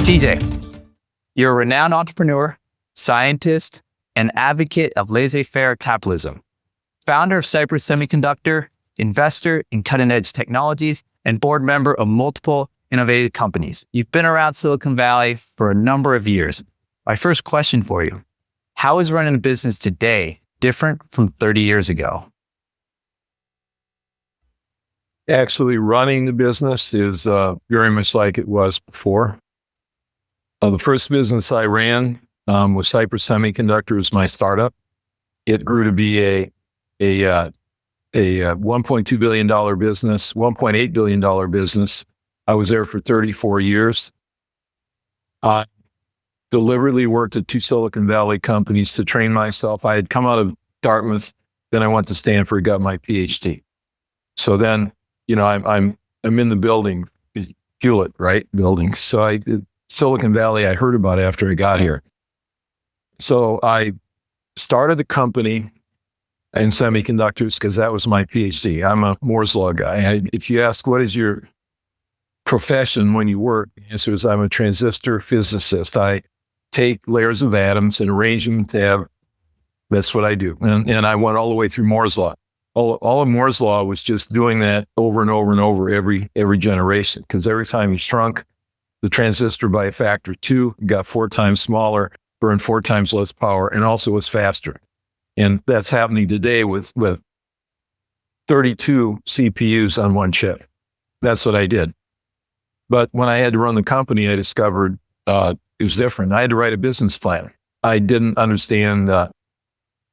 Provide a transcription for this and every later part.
TJ, you're a renowned entrepreneur, scientist, and advocate of laissez-faire capitalism, founder of Cypress Semiconductor, investor in cutting-edge technologies, and board member of multiple innovative companies. You've been around Silicon Valley for a number of years. My first question for you, how is running a business today different from 30 years ago? Actually, running the business is very much like it was before. The first business I ran was Cypress Semiconductor. It was my startup. It grew to be a $1.2 billion business, $1.8 billion business. I was there for 34 years. I deliberately worked at two Silicon Valley companies to train myself. I had come out of Dartmouth, then I went to Stanford, got my PhD. So then, I'm in the building, Hewlett, right? Building. So Silicon Valley, I heard about after I got here. So I started a company in semiconductors because that was my PhD. I'm a Moore's Law guy. If you ask, what is your profession when you work? The answer is I'm a transistor physicist. I take layers of atoms and arrange them to have, that's what I do. And I went all the way through Moore's Law. All of Moore's Law was just doing that over and over and over every generation, because every time you shrunk the transistor by a factor of 2, it got 4 times smaller, burned 4 times less power, and also was faster. And that's happening today with 32 CPUs on one chip. That's what I did. But when I had to run the company, I discovered it was different. I had to write a business plan. I didn't understand, I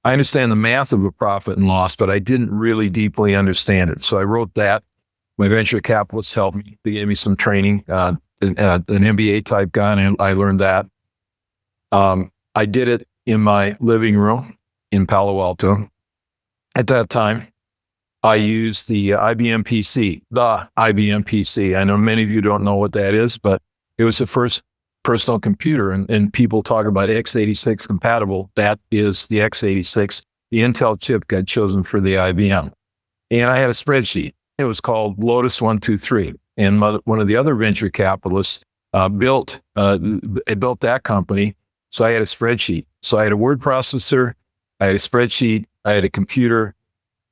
understand the math of a profit and loss, but I didn't really deeply understand it. So I wrote that. My venture capitalists helped me. They gave me some training, an MBA type guy, and I learned that. I did it in my living room in Palo Alto. At that time, I used the IBM PC, the IBM PC. I know many of you don't know what that is, but it was the first personal computer, and people talk about x86 compatible. That is the x86. The Intel chip got chosen for the IBM. And I had a spreadsheet. It was called Lotus 123. And one of the other venture capitalists built that company. So I had a spreadsheet. So I had a word processor, I had a spreadsheet, I had a computer.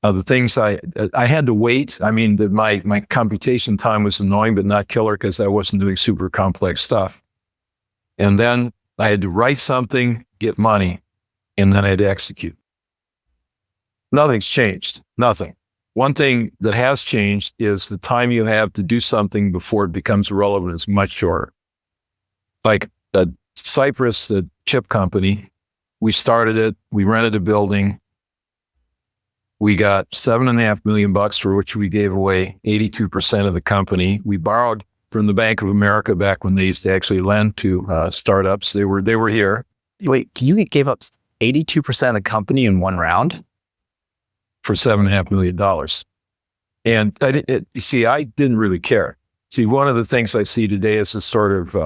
The things I had to wait. I mean, my computation time was annoying, but not killer, because I wasn't doing super complex stuff. And then I had to write something, get money, and then I had to execute. Nothing's changed. Nothing. One thing that has changed is the time you have to do something before it becomes relevant is much shorter. Like Cypress, the chip company, we started it, we rented a building, we got $7.5 million for which we gave away 82% of the company. We borrowed from the Bank of America back when they used to actually lend to startups. They were here. Wait, you gave up 82% of the company in one round? For $7.5 million. And I didn't really care. See, one of the things I see today is a sort of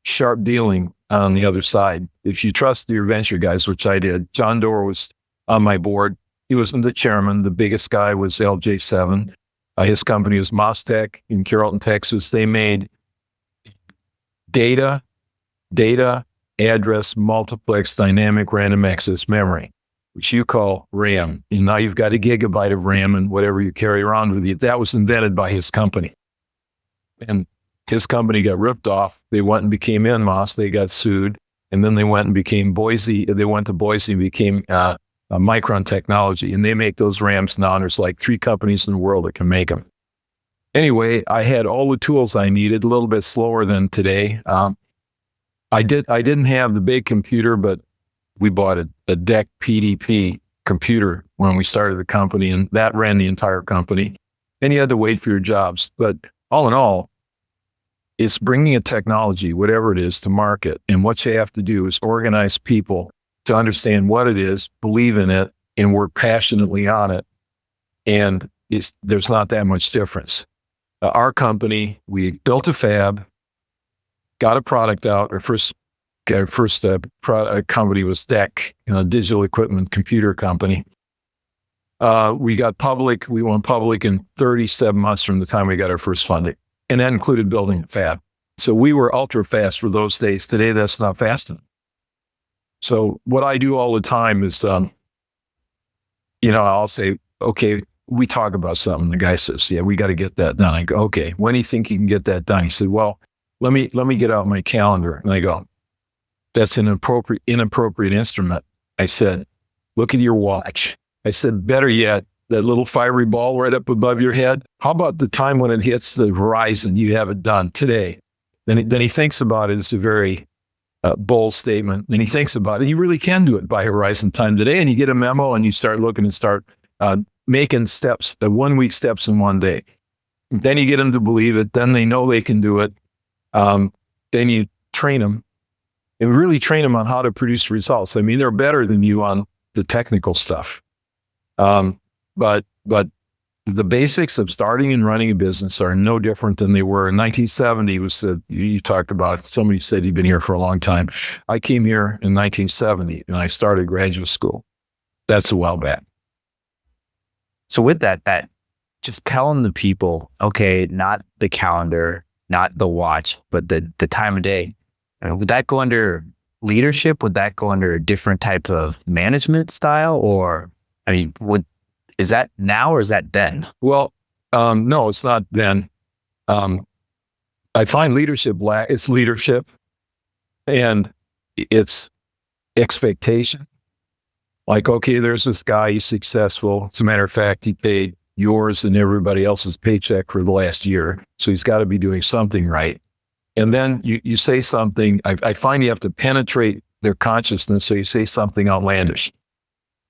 sharp dealing on the other side. If you trust your venture guys, which I did, John Doerr was on my board. He wasn't the chairman. The biggest guy was LJ7. His company was Mostech in Carrollton, Texas. They made data address multiplex dynamic random access memory, which you call RAM. And now you've got a gigabyte of RAM and whatever you carry around with you. That was invented by his company. And his company got ripped off. They went and became NMOS. They got sued. And then they went and became Boise. They went to Boise and became Micron Technology. And they make those RAMs now. And there's like 3 companies in the world that can make them. Anyway, I had all the tools I needed, a little bit slower than today. I didn't have the big computer, but we bought a DEC PDP computer when we started the company, and that ran the entire company. And you had to wait for your jobs. But all in all, it's bringing a technology, whatever it is, to market. And what you have to do is organize people to understand what it is, believe in it, and work passionately on it. And there's not that much difference. Our company, we built a fab, got a product out. Our first product company was DEC, digital equipment computer company. We got public. We went public in 37 months from the time we got our first funding. And that included building a fab. So we were ultra fast for those days. Today, that's not fast enough. So what I do all the time is, I'll say, okay, we talk about something. The guy says, yeah, we got to get that done. I go, okay, when do you think you can get that done? He said, well, let me get out my calendar. And I go, that's an inappropriate instrument. I said, look at your watch. I said, better yet, that little fiery ball right up above your head. How about the time when it hits the horizon? You have it done today. Then he thinks about it. It's a very bold statement. And he thinks about it. You really can do it by horizon time today. And you get a memo and you start looking and start making steps, the 1 week steps in one day. Then you get them to believe it. Then they know they can do it. Then you train them and really train them on how to produce results. I mean, they're better than you on the technical stuff. But the basics of starting and running a business are no different than they were in 1970. You talked about, somebody said you've been here for a long time. I came here in 1970 and I started graduate school. That's a while back. So with that just telling the people, okay, not the calendar, not the watch, but the time of day. Would that go under leadership? Would that go under a different type of management style? Or, is that now or is that then? Well, no, it's not then. I find it's leadership and it's expectation. Like, okay, there's this guy, he's successful. As a matter of fact, he paid yours and everybody else's paycheck for the last year. So he's got to be doing something right. And then you say something, I find you have to penetrate their consciousness. So you say something outlandish.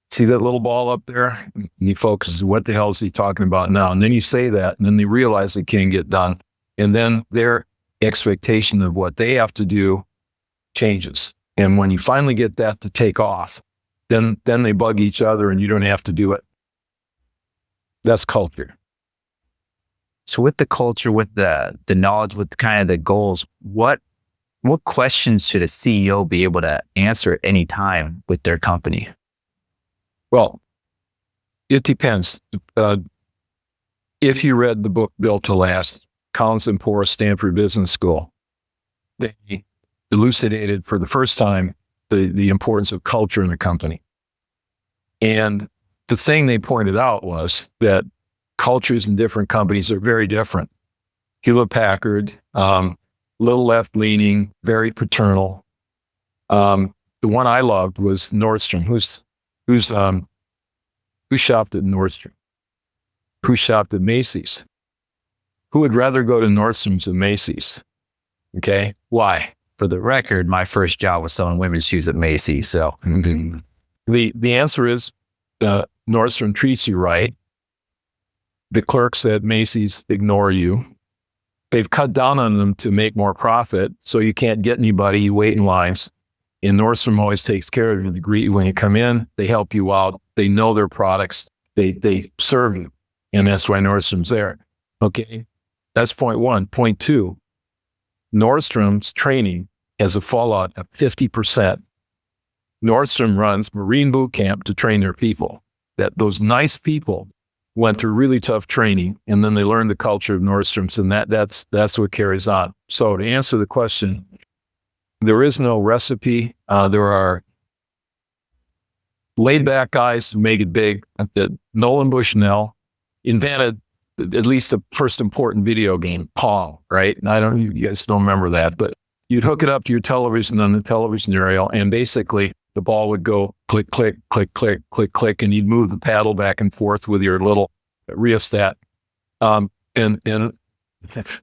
See that little ball up there? And he focuses, what the hell is he talking about now? And then you say that, and then they realize it can't get done. And then their expectation of what they have to do changes. And when you finally get that to take off, then they bug each other and you don't have to do it. That's culture. So with the culture, with the knowledge, with kind of the goals, what questions should a CEO be able to answer at any time with their company? Well, it depends. If you read the book Built to Last, Collins and Poor, Stanford Business School, they elucidated for the first time the importance of culture in a company. And the thing they pointed out was that cultures in different companies are very different. Hewlett-Packard, little left-leaning, very paternal. The one I loved was Nordstrom. Who shopped at Nordstrom? Who shopped at Macy's? Who would rather go to Nordstrom's than Macy's? Okay, why? For the record, my first job was selling women's shoes at Macy's. So the answer is Nordstrom treats you right. The clerks at Macy's ignore you. They've cut down on them to make more profit, so you can't get anybody. You wait in lines. And Nordstrom always takes care of you. They greet you when you come in. They help you out. They know their products. They serve you. And that's why Nordstrom's there. Okay, that's point one. Point two, Nordstrom's training has a fallout of 50%. Nordstrom runs Marine boot camp to train their people. That those nice people went through really tough training, and then they learned the culture of Nordstrom's, and that's what carries on. So to answer the question, there is no recipe. There are laid-back guys who make it big. Nolan Bushnell invented at least the first important video game, Pong, right? And you guys don't remember that, but you'd hook it up to your television on the television aerial, and basically the ball would go click, click, click, click, click, click, and you'd move the paddle back and forth with your little rheostat. And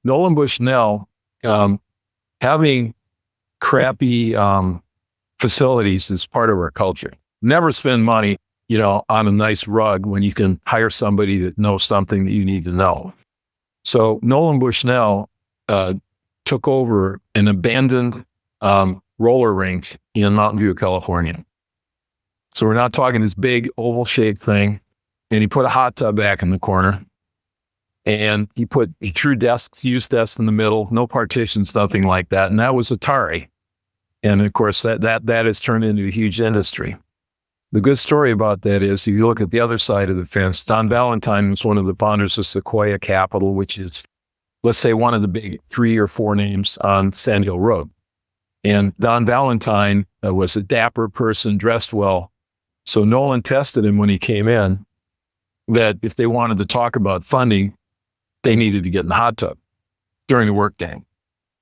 Nolan Bushnell, having crappy facilities is part of our culture. Never spend money, on a nice rug when you can hire somebody that knows something that you need to know. So Nolan Bushnell took over an abandoned roller rink in Mountain View, California. So we're not talking this big oval-shaped thing. And he put a hot tub back in the corner. And he threw desks, used desks in the middle, no partitions, nothing like that. And that was Atari. And of course, that has turned into a huge industry. The good story about that is, if you look at the other side of the fence, Don Valentine was one of the founders of Sequoia Capital, which is let's say one of the big 3 or 4 names on Sand Hill Road. And Don Valentine was a dapper person, dressed well. So Nolan tested him when he came in that if they wanted to talk about funding, they needed to get in the hot tub during the workday.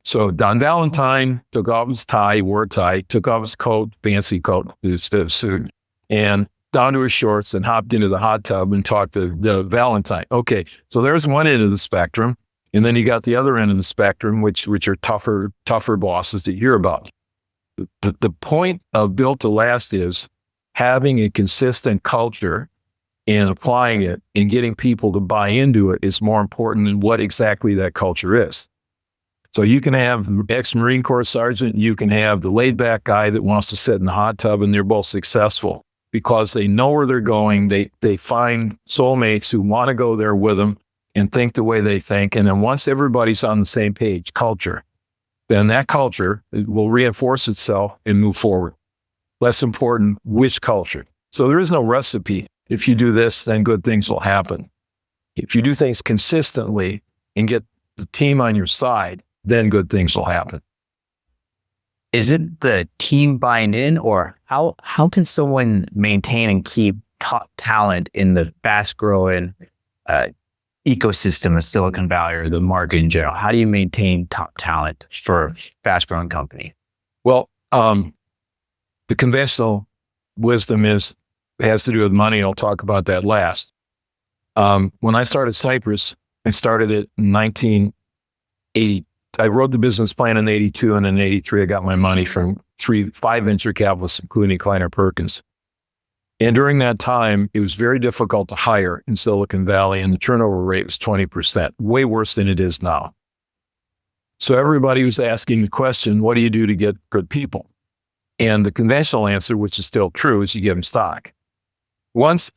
So Don Valentine took off his tie, wore a tie, took off his coat, fancy coat, his suit, and down to his shorts and hopped into the hot tub and talked to the Valentine. Okay, so there's one end of the spectrum. And then you got the other end of the spectrum, which are tougher bosses that you hear about. The point of Built to Last is having a consistent culture and applying it and getting people to buy into it is more important than what exactly that culture is. So you can have the ex-Marine Corps sergeant, you can have the laid-back guy that wants to sit in the hot tub, and they're both successful because they know where they're going. They find soulmates who want to go there with them and think the way they think. And then once everybody's on the same page, culture, then that culture will reinforce itself and move forward. Less important, which culture. So there is no recipe. If you do this, then good things will happen. If you do things consistently and get the team on your side, then good things will happen. Is it the team buying in, or how can someone maintain and keep top talent in the fast growing ecosystem of Silicon Valley or the market in general? How do you maintain top talent for a fast growing company? Well, the conventional wisdom has to do with money. I'll talk about that last. When I started Cypress, I started it in 1980. I wrote the business plan in 82, and in 83, I got my money from 5 venture capitalists, including Kleiner Perkins. And during that time, it was very difficult to hire in Silicon Valley, and the turnover rate was 20%, way worse than it is now. So everybody was asking the question, what do you do to get good people? And the conventional answer, which is still true, is you give them stock. Once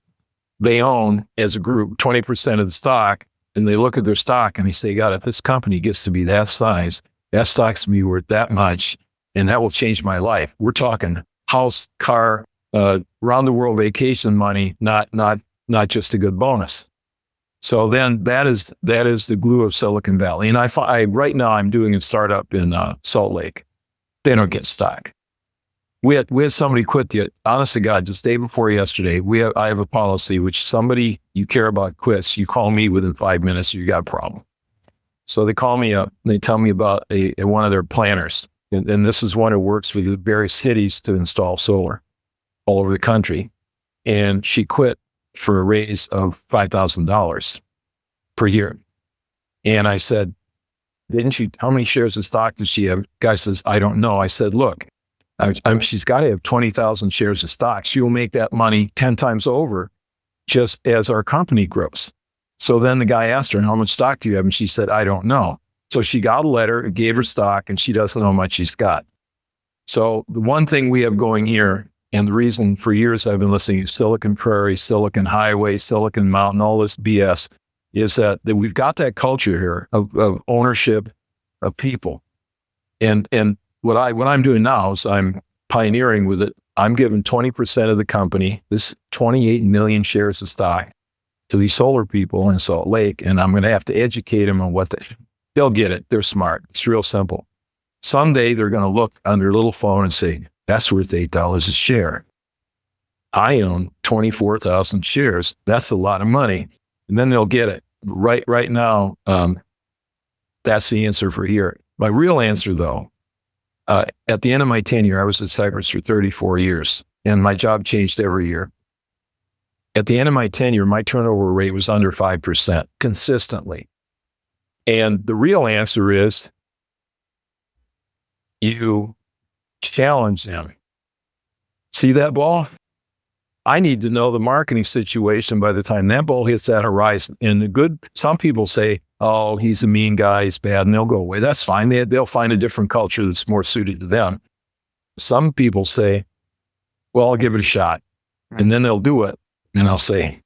they own, as a group, 20% of the stock, and they look at their stock and they say, God, if this company gets to be that size, that stock's going to be worth that much, and that will change my life. We're talking house, car, round the world vacation money, not just a good bonus. So then that is the glue of Silicon Valley. And right now I'm doing a startup in Salt Lake. They don't get stock. We had somebody quit honest to God, just day before yesterday. I have a policy which somebody you care about quits, you call me within 5 minutes, you got a problem. So they call me up, and they tell me about one of their planners. And this is one who works with the various cities to install solar all over the country. And she quit for a raise of $5,000 per year. And I said, how many shares of stock does she have? Guy says, I don't know. I said, look, she's got to have 20,000 shares of stock. She will make that money 10 times over just as our company grows. So then the guy asked her, how much stock do you have? And she said, I don't know. So she got a letter, it gave her stock, and she doesn't know how much she's got. So the one thing we have going here, and the reason for years I've been listening to Silicon Prairie, Silicon Highway, Silicon Mountain, all this BS, is that we've got that culture here of ownership of people. And what I'm doing now is I'm pioneering with it. I'm giving 20% of the company, this 28 million shares of stock, to these solar people in Salt Lake, and I'm going to have to educate them on they'll get it. They're smart. It's real simple. Someday they're going to look on their little phone and say, that's worth $8 a share. I own 24,000 shares. That's a lot of money. And then they'll get it. Right now, that's the answer for here. My real answer, though, at the end of my tenure, I was at Cypress for 34 years, and my job changed every year. At the end of my tenure, my turnover rate was under 5% consistently. And the real answer is you challenge them. See that ball? I need to know the marketing situation by the time that ball hits that horizon. And some people say, oh, he's a mean guy, he's bad, and they'll go away. That's fine. They'll find a different culture that's more suited to them. Some people say, well, I'll give it a shot. And then they'll do it. And I'll say,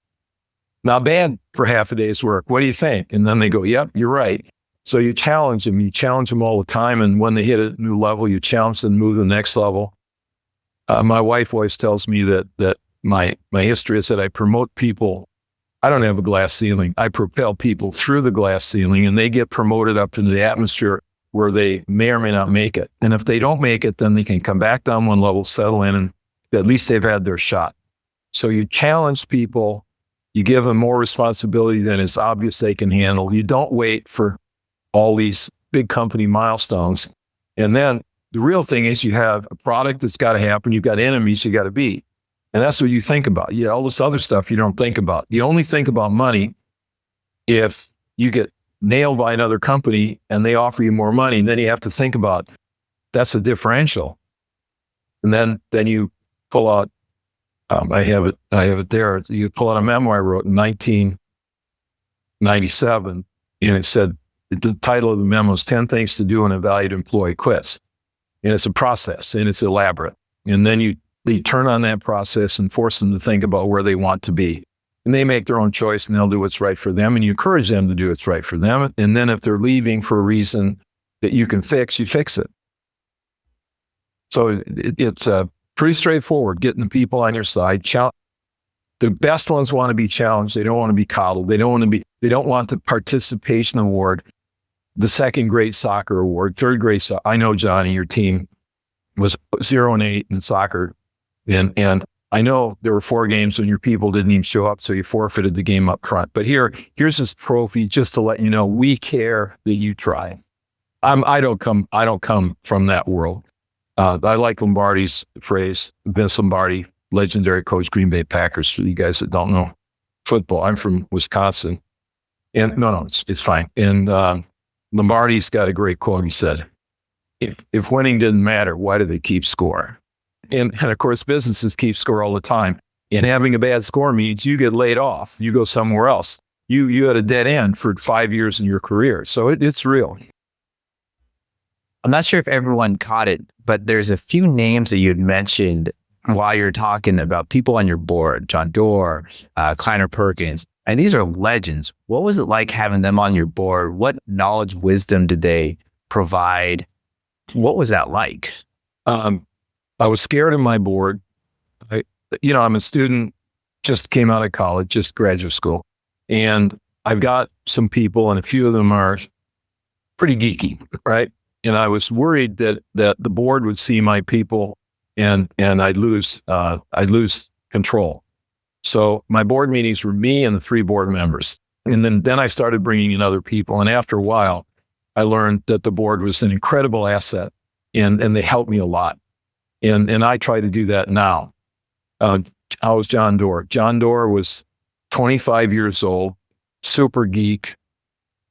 not bad for half a day's work. What do you think? And then they go, yep, you're right. So you challenge them. You challenge them all the time. And when they hit a new level, you challenge them to move to the next level. My wife always tells me that my history is that I promote people I don't have a glass ceiling. I propel people through the glass ceiling and they get promoted up into the atmosphere where they may or may not make it. And if they don't make it, then they can come back down one level, settle in, and at least they've had their shot. So you challenge people, you give them more responsibility than is obvious they can handle. You don't wait for all these big company milestones. And then the real thing is you have a product that's got to happen. You've got enemies you got to beat. And that's what you think about. Yeah, all this other stuff you don't think about. You only think about money if you get nailed by another company and they offer you more money. And then you have to think about that's a differential. And then you pull out, I have it there. You pull out a memo I wrote in 1997, and it said, the title of the memo is 10 Things to Do When a Valued Employee Quits. And it's a process and it's elaborate. And then they turn on that process and force them to think about where they want to be. And they make their own choice and they'll do what's right for them. And you encourage them to do what's right for them. And then if they're leaving for a reason that you can fix, you fix it. So it's pretty straightforward, getting the people on your side. The best ones want to be challenged. They don't want to be coddled. They don't want the participation award, the second grade soccer award, third grade soccer. I know, Johnny, your team was 0-8 in soccer. And I know there were 4 games when your people didn't even show up, so you forfeited the game up front. But here's this trophy just to let you know we care that you try. I don't come from that world. I like Lombardi's phrase, Vince Lombardi, legendary coach, Green Bay Packers, for you guys that don't know football. I'm from Wisconsin. And no, it's fine. And Lombardi's got a great quote. He said, if winning didn't matter, why do they keep score? And of course, businesses keep score all the time. And having a bad score means you get laid off. You go somewhere else. You had a dead end for 5 years in your career. So it's real. I'm not sure if everyone caught it, but there's a few names that you had mentioned while you're talking about people on your board, John Doerr, Kleiner Perkins, and these are legends. What was it like having them on your board? What knowledge, wisdom did they provide? What was that like? I was scared of my board. I'm a student, just came out of college, just graduate school. And I've got some people, and a few of them are pretty geeky, right? And I was worried that the board would see my people and I'd lose control. So my board meetings were me and the 3 board members. And then I started bringing in other people. And after a while, I learned that the board was an incredible asset and they helped me a lot. And I try to do that now. How was John Doerr? John Doerr was 25 years old, super geek.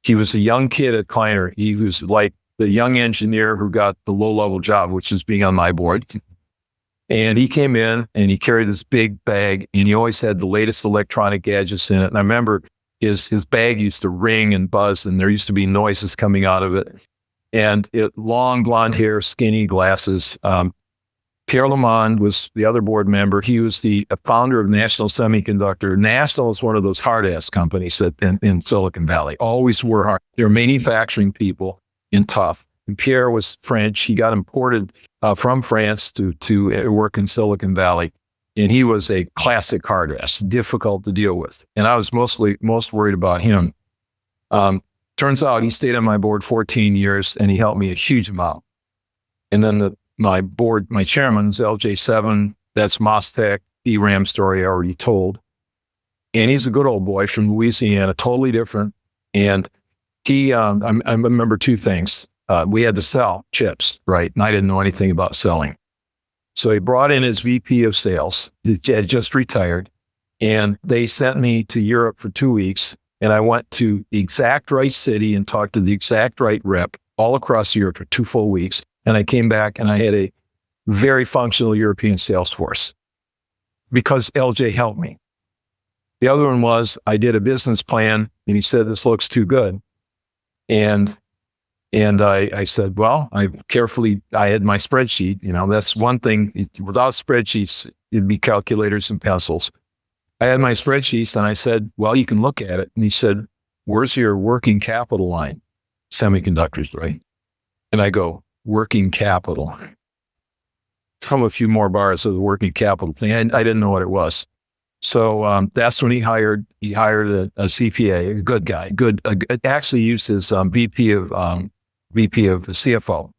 He was a young kid at Kleiner. He was like the young engineer who got the low-level job, which is being on my board. And he came in and he carried this big bag and he always had the latest electronic gadgets in it. And I remember his bag used to ring and buzz and there used to be noises coming out of it. And long blonde hair, skinny glasses. Pierre Lamond was the other board member. He was the founder of National Semiconductor. National is one of those hard-ass companies in Silicon Valley. Always were hard. They're manufacturing people and tough. And Pierre was French. He got imported from France to work in Silicon Valley. And he was a classic hard-ass, difficult to deal with. And I was most worried about him. Turns out he stayed on my board 14 years and he helped me a huge amount. And then my chairman's LJ7, that's Mostec, DRAM story I already told. And he's a good old boy from Louisiana, totally different. And he, I remember 2 things. We had to sell chips, right? And I didn't know anything about selling. So he brought in his VP of sales, who had just retired, and they sent me to Europe for 2 weeks. And I went to the exact right city and talked to the exact right rep all across Europe for 2 full weeks. And I came back and I had a very functional European sales force because LJ helped me. The other one was I did a business plan and he said, this looks too good. And I said, well, I had my spreadsheet, that's one thing. Without spreadsheets, it'd be calculators and pencils. I had my spreadsheets and I said, well, you can look at it. And he said, where's your working capital line? Semiconductors, right? And I go, working capital. Come a few more bars of the working capital thing. I didn't know what it was. So that's when he hired a CPA, a good guy, actually used his VP of CFO,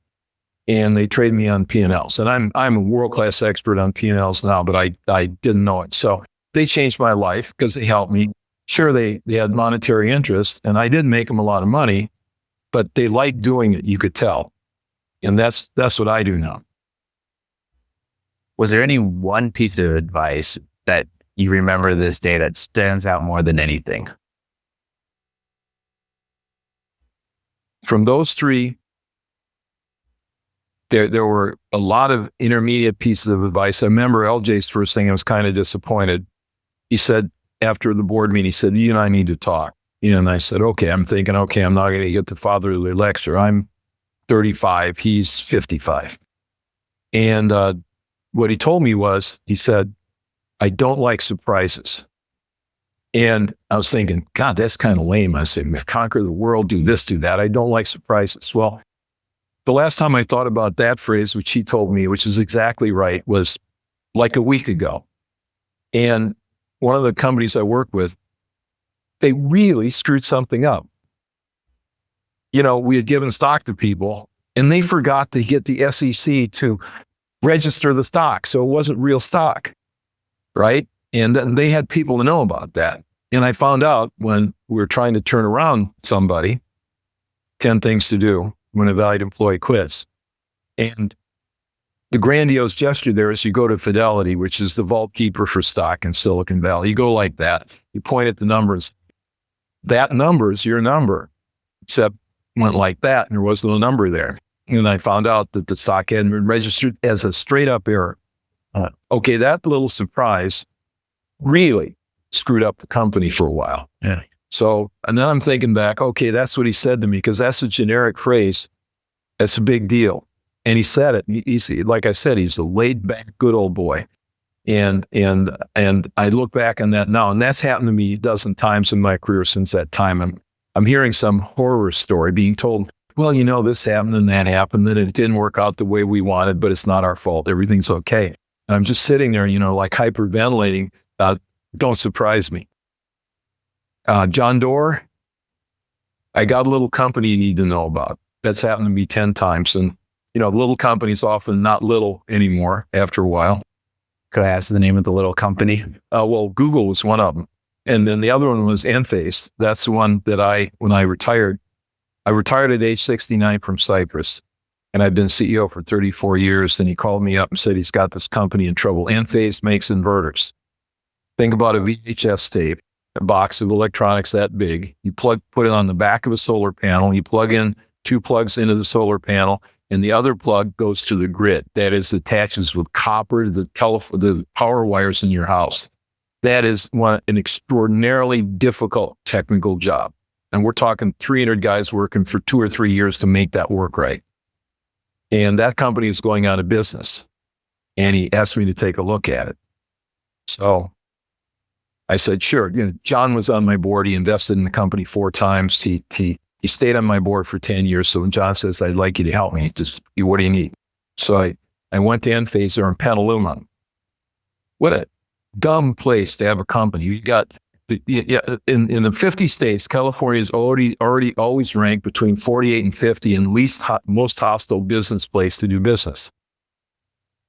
and they trained me on P&Ls. And I'm a world-class expert on P&Ls now, but I didn't know it. So they changed my life because they helped me. Sure, they had monetary interest, and I didn't make them a lot of money, but they liked doing it. You could tell, and that's what I do now. Was there any one piece of advice that you remember this day that stands out more than anything? From those three, there were a lot of intermediate pieces of advice. I remember LJ's first thing. I was kind of disappointed. He said after the board meeting, he said, "You and I need to talk." And I said, "Okay." I'm thinking, okay, I'm not going to get the fatherly lecture. I'm 35. He's 55. And what he told me was, he said, "I don't like surprises." And I was thinking, God, that's kind of lame. I said, conquer the world, do this, do that. I don't like surprises. Well, the last time I thought about that phrase, which he told me, which is exactly right, was like a week ago. And one of the companies I work with, they really screwed something up. We had given stock to people, and they forgot to get the SEC to register the stock. So it wasn't real stock, right? And then they had people to know about that. And I found out when we were trying to turn around somebody, 10 things to do when a valued employee quits. And the grandiose gesture there is you go to Fidelity, which is the vault keeper for stock in Silicon Valley. You go like that. You point at the numbers. That number is your number, except went like that, and there was no number there. And I found out that the stock hadn't been registered as a straight up error. Okay, that little surprise really screwed up the company for a while. Yeah. So, and then I'm thinking back, okay, that's what he said to me, because that's a generic phrase. That's a big deal. And he said it. He's, like I said, he's a laid back, good old boy. And I look back on that now, and that's happened to me a dozen times in my career since that time. I'm hearing some horror story being told, well, this happened and that happened, and it didn't work out the way we wanted, but it's not our fault. Everything's okay. And I'm just sitting there, like hyperventilating. Don't surprise me. John Doerr, I got a little company you need to know about. That's happened to me 10 times. And, little companies often not little anymore after a while. Could I ask the name of the little company? Well, Google was one of them. And then the other one was Enphase. That's the one that when I retired at age 69 from Cypress. And I've been CEO for 34 years. And he called me up and said he's got this company in trouble. Enphase makes inverters. Think about a VHS tape, a box of electronics that big. You put it on the back of a solar panel. You plug in 2 plugs into the solar panel, and the other plug goes to the grid. That is, attaches with copper to the power wires in your house. That is an extraordinarily difficult technical job. And we're talking 300 guys working for 2 or 3 years to make that work right. And that company is going out of business. And he asked me to take a look at it. So I said, sure. John was on my board. He invested in the company 4 times. He stayed on my board for 10 years. So when John says, I'd like you to help me, what do you need? So I went to Enphase there in Petaluma. What a dumb place to have a company. You got in the 50 states, California is already always ranked between 48 and 50 in most hostile business place to do business.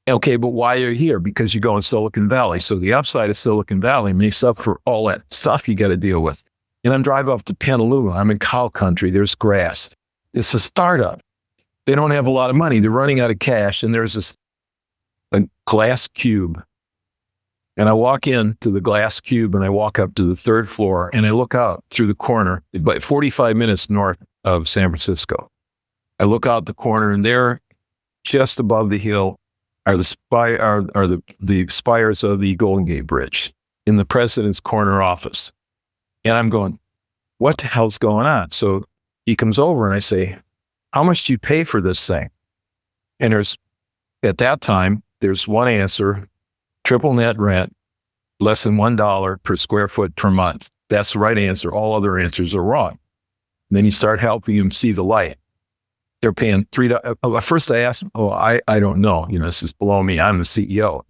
Okay, but why are you here? Because you go in Silicon Valley. So the upside of Silicon Valley makes up for all that stuff you got to deal with. And I'm driving up to Petaluma. I'm in cow country. There's grass. It's a startup. They don't have a lot of money. They're running out of cash. And there's a glass cube. And I walk into the glass cube and I walk up to the 3rd floor and I look out through the corner, about 45 minutes north of San Francisco. I look out the corner, and there, just above the hill, are the spires of the Golden Gate Bridge in the president's corner office. And I'm going, what the hell's going on? So he comes over and I say, how much do you pay for this thing? And at that time, there's one answer: triple net rent, less than $1 per square foot per month. That's the right answer. All other answers are wrong. And then you start helping them see the light. They're paying $3. First I asked, I don't know. This is below me. I'm the CEO.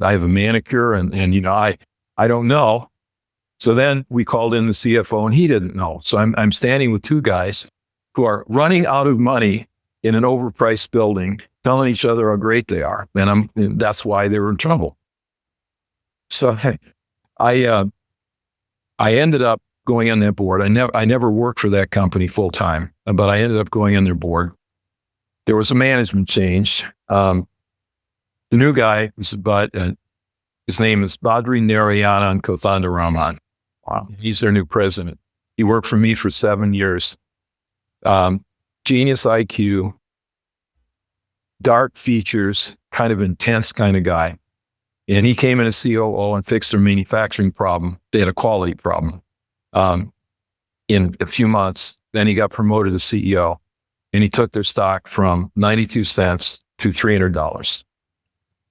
I have a manicure, and I I don't know. So then we called in the CFO and he didn't know. So I'm standing with two guys who are running out of money in an overpriced building, telling each other how great they are. And that's why they were in trouble. So hey, I ended up going on that board. I never worked for that company full time, but I ended up going on their board. There was a management change. The new guy was his name is Badri Narayanan Kothandaraman. Wow. He's their new president. He worked for me for 7 years. Genius IQ, dark features, kind of intense kind of guy. And he came in as COO and fixed their manufacturing problem. They had a quality problem in a few months. Then he got promoted to CEO and he took their stock from 92 cents to $300.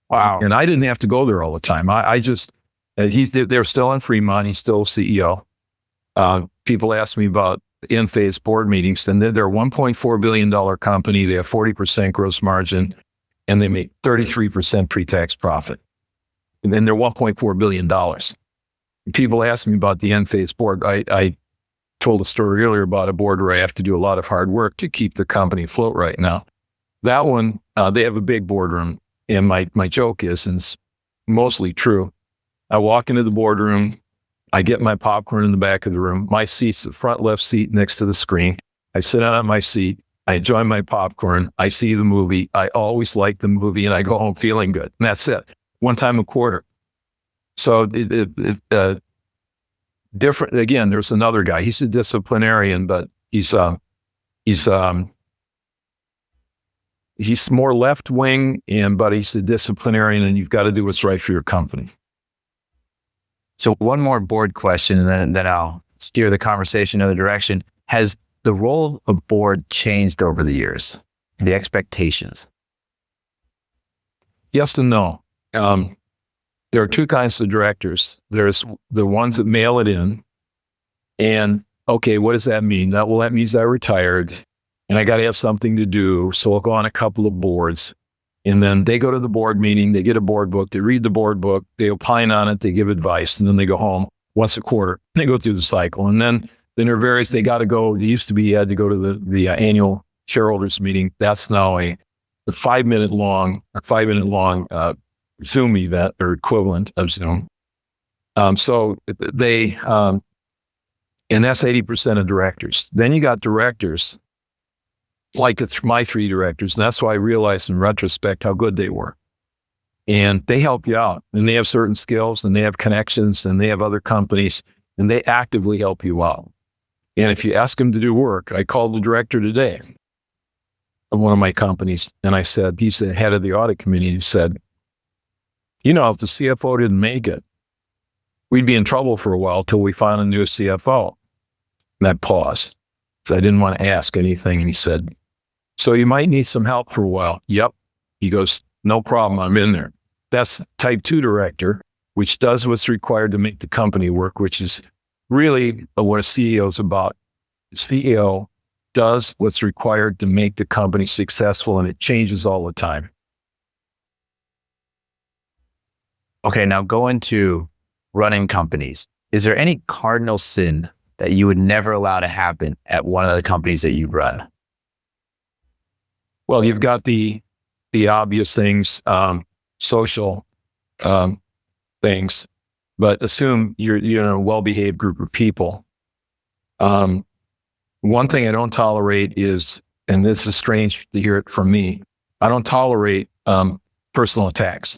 Wow. And I didn't have to go there all the time. They're still in Fremont. He's still CEO. People ask me about in-phase board meetings, and they're a $1.4 billion company. They have 40% gross margin, and they make 33% pre-tax profit. And then they're $1.4 billion. And people ask me about the in-phase board. I told a story earlier about a board where I have to do a lot of hard work to keep the company afloat right now. That one, they have a big boardroom. And my joke is, and it's mostly true, I walk into the boardroom, I get my popcorn in the back of the room. My seat's the front left seat next to the screen. I sit down on my seat. I enjoy my popcorn. I see the movie. I always like the movie, and I go home feeling good. And that's it. One time a quarter. So different. Again, there's another guy. He's a disciplinarian, but he's more left wing, but he's a disciplinarian, and you've got to do what's right for your company. So one more board question, and then I'll steer the conversation in another direction. Has the role of board changed over the years? The expectations? Yes and no. There are two kinds of directors. There's the ones that mail it in, and okay, what does that mean? That means I retired, and I got to have something to do, so I'll go on a couple of boards. And then they go to the board meeting, they get a board book, they read the board book, they opine on it, they give advice, and then they go home once a quarter. They go through the cycle. And then there are various, they got to go, it used to be you had to go to the annual shareholders meeting. That's now a 5 minute long Zoom event or equivalent of Zoom. So they, and that's 80% of directors. Then you got directors, like my three directors. And that's why I realized in retrospect how good they were. And they help you out, and they have certain skills, and they have connections, and they have other companies, and they actively help you out. And if you ask them to do work, I called the director today of one of my companies, and I said, he's the head of the audit committee, and he said, if the CFO didn't make it, we'd be in trouble for a while till we found a new CFO. And I paused, because I didn't want to ask anything. And he said, so you might need some help for a while. Yep. He goes, no problem, I'm in there. That's type 2 director, which does what's required to make the company work, which is really what a CEO is about. The CEO does what's required to make the company successful, and it changes all the time. Okay, now go into running companies. Is there any cardinal sin that you would never allow to happen at one of the companies that you run? Well, you've got the obvious things, social things, but assume you're in a well-behaved group of people. One thing I don't tolerate is, and this is strange to hear it from me, I don't tolerate personal attacks.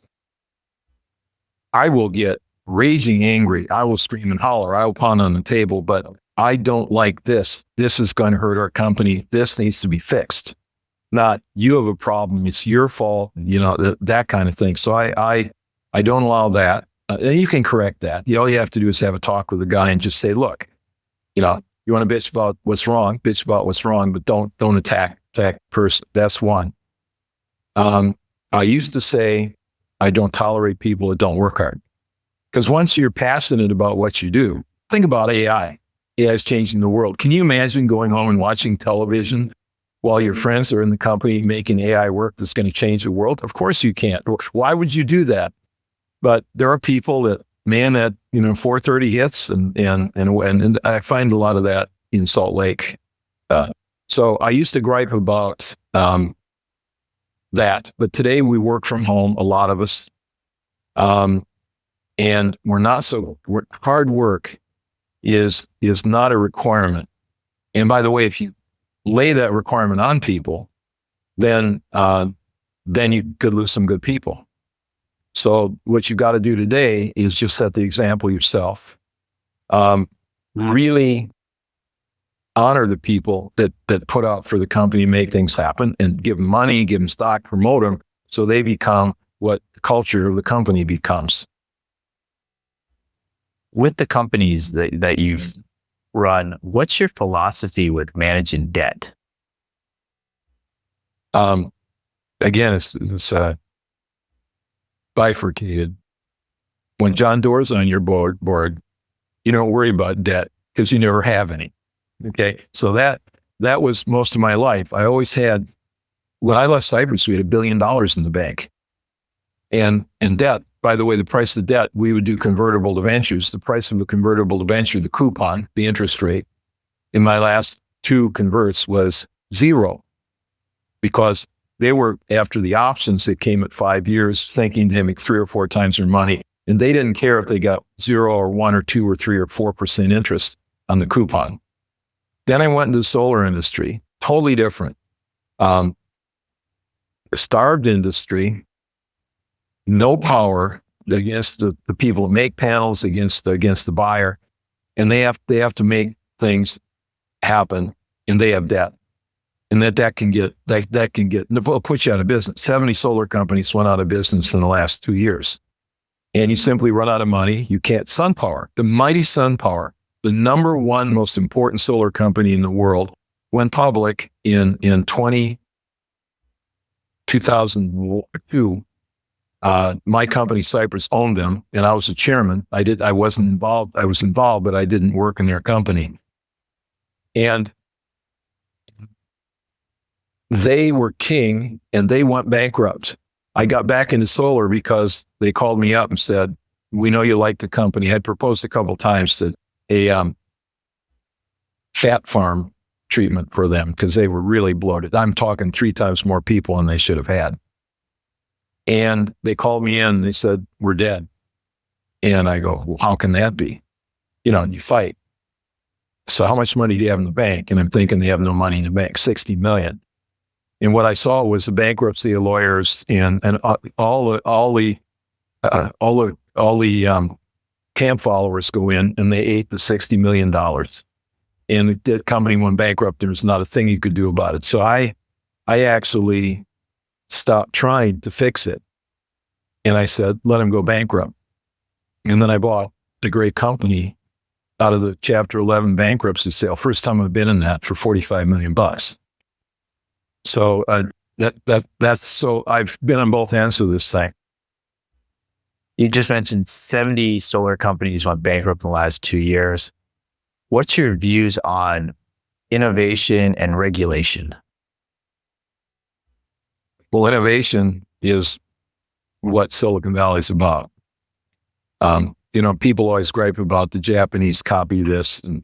I will get raging angry. I will scream and holler. I will pound on the table, but I don't like this. This is going to hurt our company. This needs to be fixed. Not you have a problem. It's your fault. That kind of thing. So I don't allow that. And you can correct that. All you have to do is have a talk with the guy and just say, look, you want to bitch about what's wrong, but don't attack the person. That's one. I used to say, I don't tolerate people that don't work hard. Because once you're passionate about what you do, think about AI. AI is changing the world. Can you imagine going home and watching television while your friends are in the company making AI work that's going to change the world? Of course you can't. Why would you do that? But there are people that man that 430 hits, and I find a lot of that in Salt Lake. So I used to gripe about that, but today we work from home, a lot of us, and hard work is not a requirement. And by the way, if you lay that requirement on people, then you could lose some good people. So what you got to do today is just set the example yourself. Really honor the people that put out for the company, make things happen, and give them money, give them stock, promote them, so they become what the culture of the company becomes. With the companies that you've run, what's your philosophy with managing debt? Again, it's bifurcated. When John Doerr's on your board, you don't worry about debt because you never have any. Okay, so that was most of my life. I always had. When I left Cypress, we had $1 billion in the bank, and debt. By the way, the price of debt, we would do convertible debentures. The price of the convertible debenture, the coupon, the interest rate, in my last 2 converts was 0, because they were after the options that came at 5 years, thinking to make 3 or 4 times their money, and they didn't care if they got 0 or 1 or 2 or 3 or 4% interest on the coupon. Then I went into the solar industry, totally different. Starved industry, no power against the people that make panels, against the buyer, and they have to make things happen, and they have debt, and that can put you out of business. 70 solar companies went out of business in the last 2 years, and you simply run out of money. You can't. SunPower, the mighty SunPower, the number 1 most important solar company in the world, went public in 2002. My company, Cypress, owned them, and I was the chairman. I wasn't involved. I was involved, but I didn't work in their company. And they were king, and they went bankrupt. I got back into solar because they called me up and said, "We know you like the company." I'd proposed a couple of times that a fat farm treatment for them because they were really bloated. I'm talking 3 times more people than they should have had. And they called me in and they said, "We're dead." And I go, "Well, how can that be?" You fight. "So how much money do you have in the bank?" And I'm thinking they have no money in the bank, $60 million. And what I saw was the bankruptcy of lawyers and all the camp followers go in and they ate the $60 million. And the company went bankrupt. There was not a thing you could do about it. So I actually stopped trying to fix it. And I said, let him go bankrupt. And then I bought a great company out of the Chapter 11 bankruptcy sale. First time I've been in that, for $45 million. So that's so I've been on both ends of this thing. You just mentioned 70 solar companies went bankrupt in the last 2 years. What's your views on innovation and regulation? Well, innovation is what Silicon Valley is about. People always gripe about the Japanese copy this. And,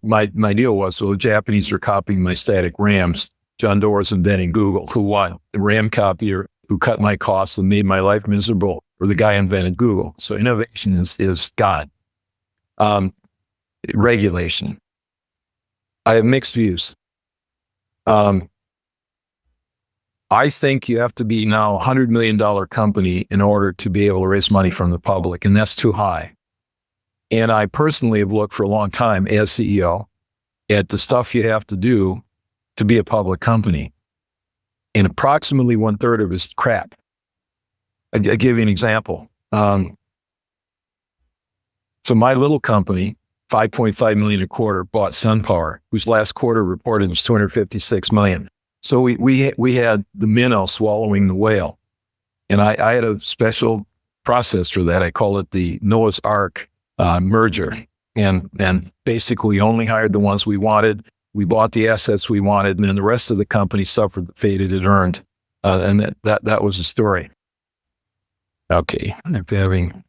my deal was, well, the Japanese are copying my static RAMs. John Doerr's inventing Google. Who won? The RAM copier who cut my costs and made my life miserable, or the guy who invented Google. So innovation is God. Regulation. I have mixed views. I think you have to be now a $100 million company in order to be able to raise money from the public, and that's too high. And I personally have looked for a long time as CEO at the stuff you have to do to be a public company. And approximately 1/3 of it is crap. I'll give you an example. So my little company, $5.5 million a quarter, bought SunPower, whose last quarter reported was $256 million. So we had the minnow swallowing the whale. And I had a special process for that. I call it the Noah's Ark merger. And basically only hired the ones we wanted. We bought the assets we wanted, and then the rest of the company suffered the fate it had earned. And that was the story. Okay, I'm having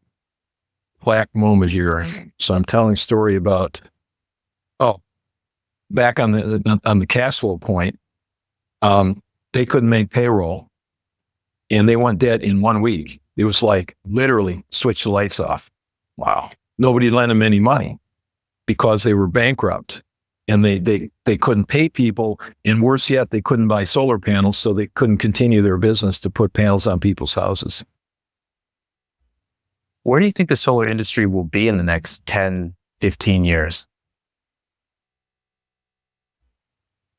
plaque moment here. So I'm telling a story about, back on the cash flow point, they couldn't make payroll and they went dead in 1 week. It was like literally switch the lights off. Wow. Nobody lent them any money because they were bankrupt and they couldn't pay people. And worse yet, they couldn't buy solar panels, so they couldn't continue their business to put panels on people's houses. Where do you think the solar industry will be in the next 10, 15 years?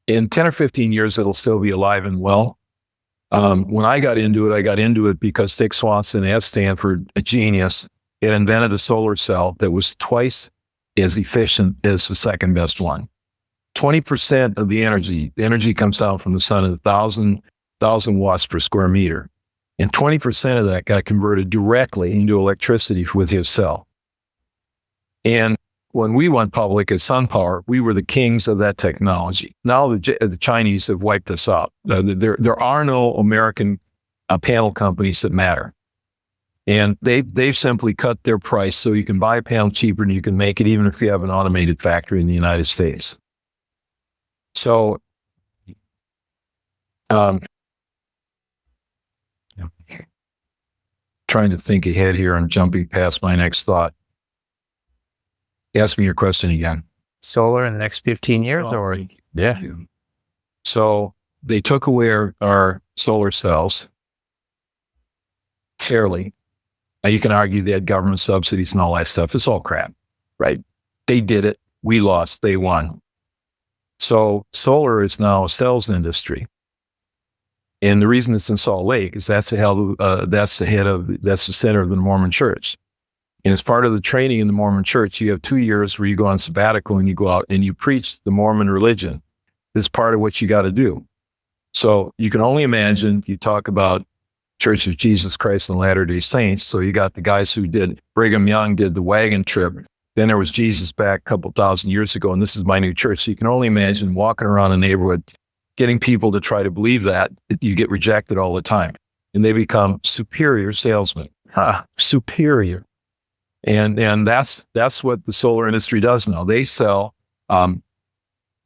In 10 or 15 years, it'll still be alive and well. When I got into it because Dick Swanson at Stanford, a genius, had invented a solar cell that was twice as efficient as the second best one. 20% of the energy comes down from the sun at 1,000 watts per square meter. And 20% of that got converted directly into electricity with his cell. And when we went public as SunPower, we were the kings of that technology. Now the Chinese have wiped us out. There are no American panel companies that matter. And they've simply cut their price so you can buy a panel cheaper and you can make it even if you have an automated factory in the United States. So, trying to think ahead here and jumping past my next thought. Ask me your question again. Solar in the next 15 years Yeah. So they took away our solar cells fairly. Now you can argue they had government subsidies and all that stuff. It's all crap, right? They did it. We lost. They won. So solar is now a cells industry. And the reason it's in Salt Lake is that's the center of the Mormon Church. And as part of the training in the Mormon Church, you have 2 years where you go on sabbatical and you go out and you preach the Mormon religion. This is part of what you got to do. So you can only imagine, you talk about Church of Jesus Christ and Latter-day Saints. So you got the guys who did, Brigham Young did the wagon trip. Then there was Jesus back a couple thousand years ago, and this is my new church. So you can only imagine walking around a neighborhood, getting people to try to believe that you get rejected all the time. And they become superior salesmen. Superior. And that's what the solar industry does now. They sell. I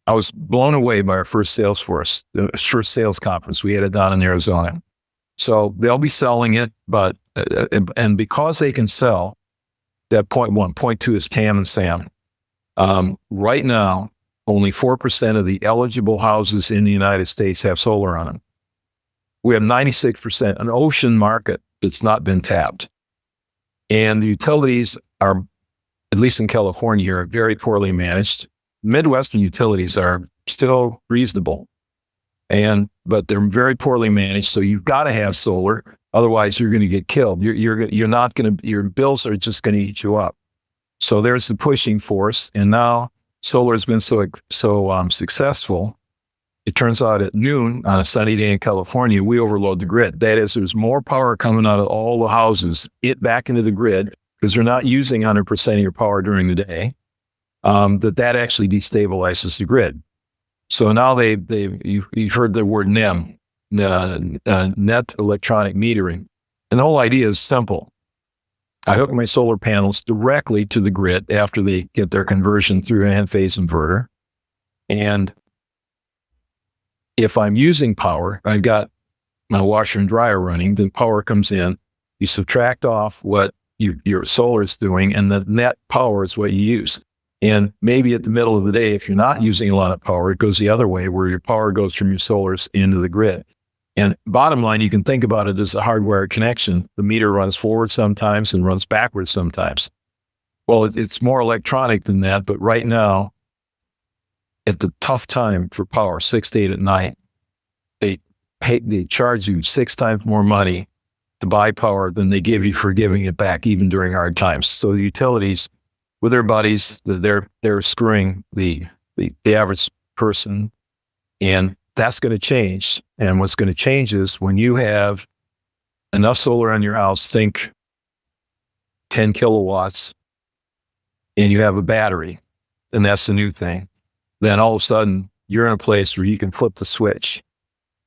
was blown away by our first sales force, the first sales conference. We had it down in Arizona. So they'll be selling it, but and because they can sell, that point one, point two is TAM and SAM. Right now, only 4% of the eligible houses in the United States have solar on them. We have 96%, an ocean market that's not been tapped. And the utilities are, at least in California here, very poorly managed. Midwestern utilities are still reasonable, but they're very poorly managed. So you've got to have solar, otherwise you're going to get killed. You're not going to. Your bills are just going to eat you up. So there's the pushing force, and now solar has been so successful. It turns out at noon on a sunny day in California, we overload the grid. That is, there's more power coming out of all the houses, back into the grid, because they're not using 100% of your power during the day, that actually destabilizes the grid. So now you've heard the word NEM, net electronic metering. And the whole idea is simple. I hook my solar panels directly to the grid after they get their conversion through an phase inverter. And if I'm using power, I've got my washer and dryer running, then power comes in, you subtract off what your solar is doing, and the net power is what you use. And maybe at the middle of the day, if you're not using a lot of power, it goes the other way, where your power goes from your solars into the grid. And bottom line, you can think about it as a hardwired connection. The meter runs forward sometimes and runs backwards sometimes. Well, it's more electronic than that, but right now, at the tough time for power, 6 to 8 at night, they charge you 6 times more money to buy power than they give you for giving it back, even during hard times. So the utilities, with their buddies, they're screwing the average person, and that's going to change. And what's going to change is when you have enough solar on your house, think 10 kilowatts, and you have a battery, and that's the new thing. Then all of a sudden you're in a place where you can flip the switch.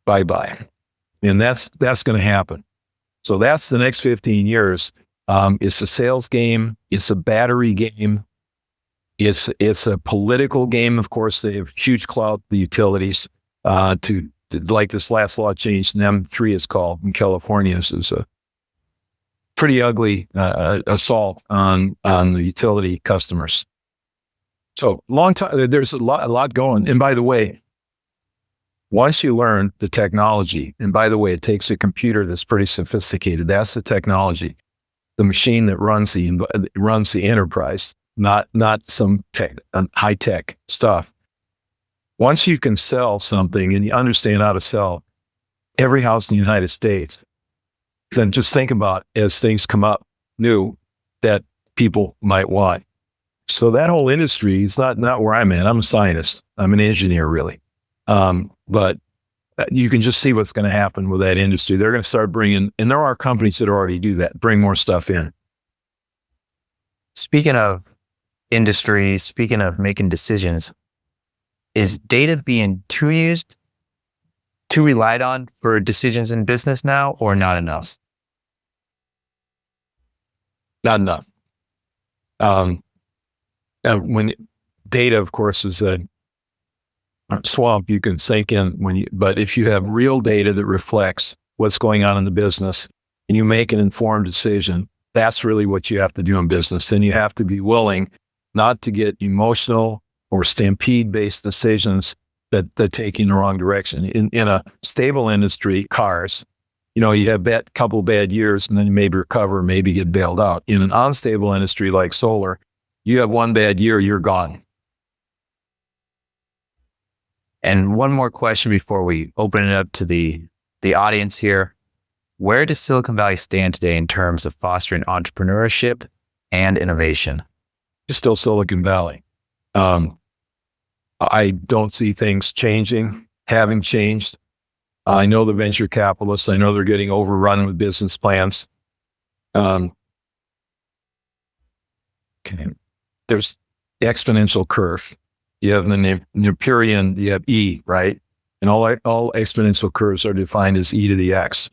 Bye-bye. And that's going to happen. So that's the next 15 years. It's a sales game. It's a battery game. It's a political game. Of course, they have huge clout, the utilities, to like this last law change, NEM3 is called in California. This is a pretty ugly assault on the utility customers. So long time, there's a lot going. And by the way, once you learn the technology, and by the way, it takes a computer that's pretty sophisticated. That's the technology, the machine that runs the enterprise, not some high tech stuff. Once you can sell something and you understand how to sell every house in the United States, then just think about as things come up new that people might want. So that whole industry is not where I'm at. I'm a scientist. I'm an engineer, really. But you can just see what's going to happen with that industry. They're going to start bringing, and there are companies that already do that, bring more stuff in. Speaking of industries, speaking of making decisions, is data being too used, too relied on for decisions in business now, or not enough? Not enough. When data, of course, is a swamp you can sink in but if you have real data that reflects what's going on in the business and you make an informed decision, that's really what you have to do in business. And you have to be willing not to get emotional or stampede-based decisions that take you in the wrong direction. In a stable industry, cars, you have a couple bad years and then you maybe recover, maybe get bailed out. In an unstable industry like solar, you have one bad year, you're gone. And one more question before we open it up to the audience here. Where does Silicon Valley stand today in terms of fostering entrepreneurship and innovation? It's still Silicon Valley. I don't see things having changed. I know the venture capitalists, I know they're getting overrun with business plans. Okay. There's the exponential curve. You have the Neperian, you have E, right? And all exponential curves are defined as E to the X.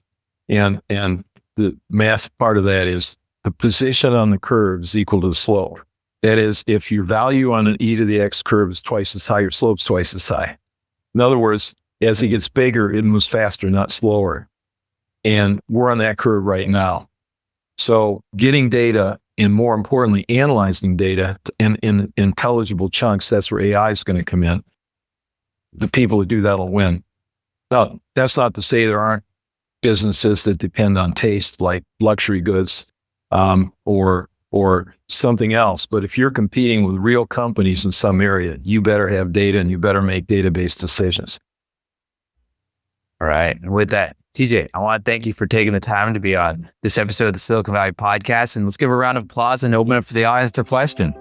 And the math part of that is the position on the curve is equal to the slope. That is, if your value on an E to the X curve is twice as high, your slope's twice as high. In other words, as it gets bigger, it moves faster, not slower. And we're on that curve right now. So getting data, and more importantly, analyzing data in intelligible chunks, that's where AI is going to come in. The people who do that will win. Now, that's not to say there aren't businesses that depend on taste, like luxury goods or something else. But if you're competing with real companies in some area, you better have data and you better make data-based decisions. All right. And with that, TJ, I want to thank you for taking the time to be on this episode of the Silicon Valley Podcast. And let's give a round of applause and open up for the audience for question.